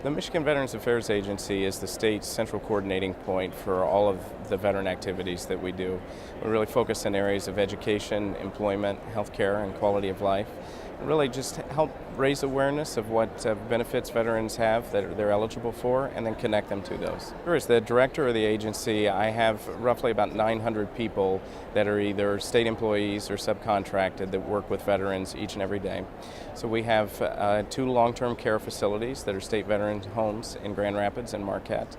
The Michigan Veterans Affairs Agency is the state's central coordinating point for all of the veteran activities that we do. We really focus in areas of education, employment, healthcare, and quality of life. And really just help raise awareness of what benefits veterans have that they're eligible for, and then connect them to those. As the director of the agency, I have roughly about 900 people that are either state employees or subcontracted that work with veterans each and every day. So we have 2 long-term care facilities that are state veterans homes in Grand Rapids and Marquette.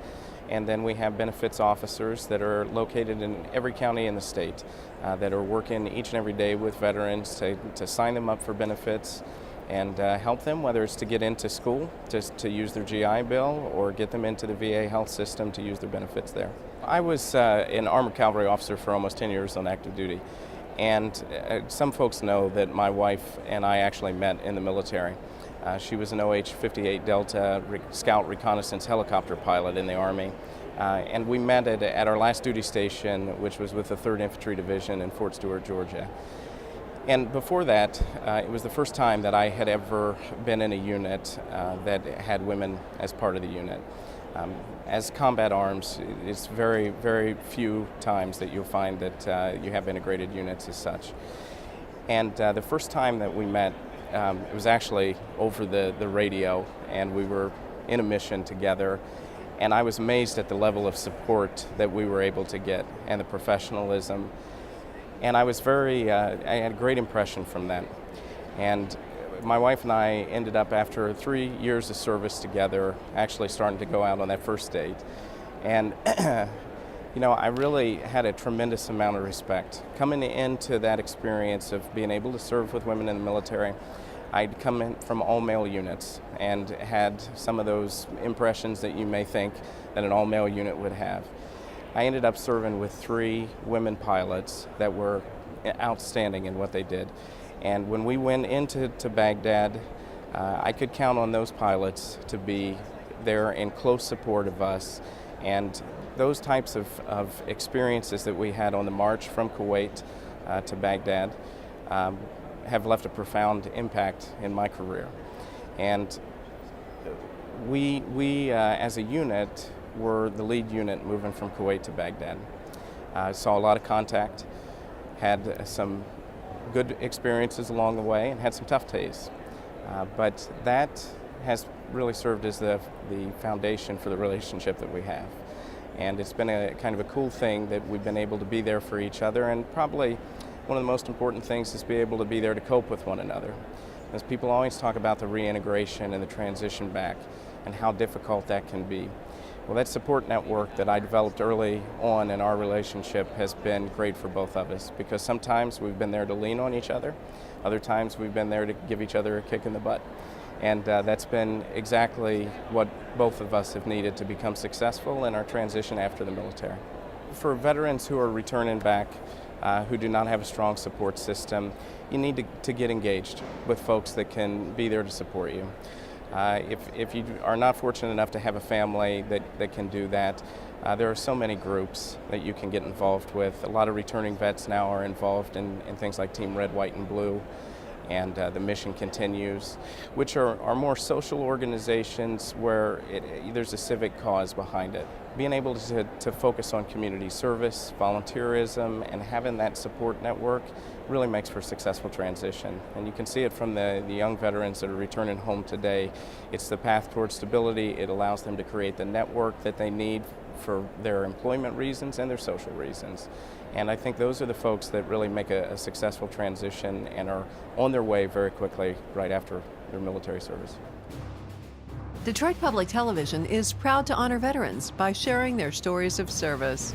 And then we have benefits officers that are located in every county in the state that are working each and every day with veterans to sign them up for benefits and help them, whether it's to get into school, to use their GI Bill, or get them into the VA health system to use their benefits there. I was an Armored Cavalry officer for almost 10 years on active duty. And some folks know that my wife and I actually met in the military. She was an OH-58 Delta Scout reconnaissance helicopter pilot in the Army. And we met at our last duty station, which was with the 3rd Infantry Division in Fort Stewart, Georgia. And before that, it was the first time that I had ever been in a unit that had women as part of the unit. As combat arms, it's very, very few times that you'll find that you have integrated units as such. And the first time that we met, it was actually over the radio, and we were in a mission together. And I was amazed at the level of support that we were able to get and the professionalism. And I was I had a great impression from that. And my wife and I ended up, after 3 years of service together, actually starting to go out on that first date. And you know, I really had a tremendous amount of respect. Coming into that experience of being able to serve with women in the military, I'd come in from all-male units and had some of those impressions that you may think that an all-male unit would have. I ended up serving with 3 women pilots that were outstanding in what they did. And when we went into Baghdad, I could count on those pilots to be there in close support of us. And those types of experiences that we had on the march from Kuwait to Baghdad have left a profound impact in my career. And we as a unit, were the lead unit moving from Kuwait to Baghdad. Saw a lot of contact, had some good experiences along the way, and had some tough days. But that has really served as the foundation for the relationship that we have. And it's been a kind of a cool thing that we've been able to be there for each other, and probably one of the most important things is to be able to be there to cope with one another. As people always talk about the reintegration and the transition back and how difficult that can be. Well, that support network that I developed early on in our relationship has been great for both of us, because sometimes we've been there to lean on each other, other times we've been there to give each other a kick in the butt. And that's been exactly what both of us have needed to become successful in our transition after the military. For veterans who are returning back, who do not have a strong support system, you need to get engaged with folks that can be there to support you. If you are not fortunate enough to have a family that can do that, there are so many groups that you can get involved with. A lot of returning vets now are involved in things like Team Red, White, and Blue, and the Mission Continues, which are more social organizations where there's a civic cause behind it. Being able to focus on community service, volunteerism, and having that support network really makes for a successful transition. And you can see it from the young veterans that are returning home today. It's the path towards stability. It allows them to create the network that they need for their employment reasons and their social reasons. And I think those are the folks that really make a successful transition and are on their way very quickly right after their military service. Detroit Public Television is proud to honor veterans by sharing their stories of service.